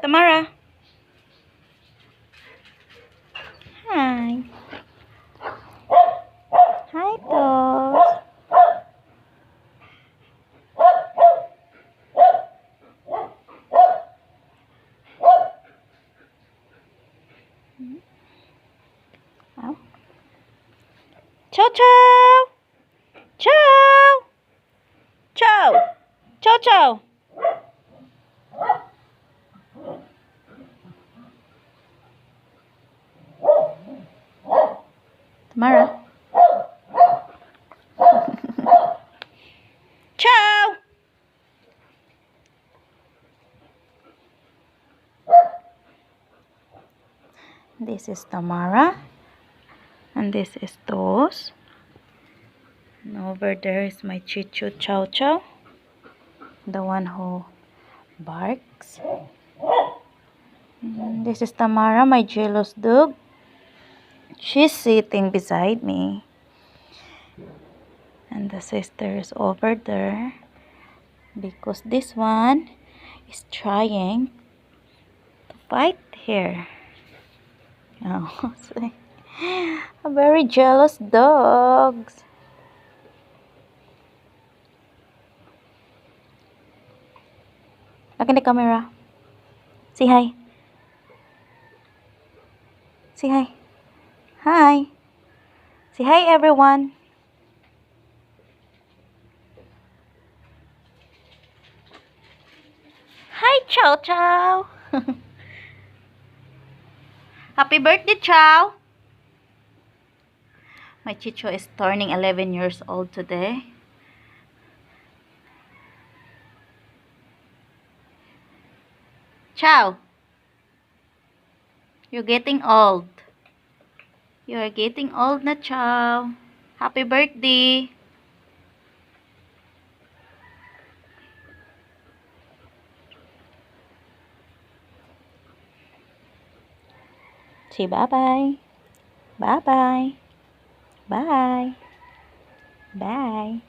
Tamara. Hi. Hi, Tos. Oh. Chow chow. Chow. Chow. Chow chow. Tamara. Chow. This is Tamara. And this is Tos. And over there is my Chichu Chow Chow. The one who barks. And this is Tamara, my jealous dog. She's sitting beside me. And the sister is over there. Because this one is trying to fight here. Oh, a very jealous dogs. Look in the camera. Say hi. Say hi. Hi. Say hi, everyone. Hi, Chow Chow. Happy birthday, Chow. My Chicho is turning 11 years old today. Chow. You're getting old. You're getting old na, Chow. Happy birthday. Say bye-bye. Bye-bye. Bye. Bye.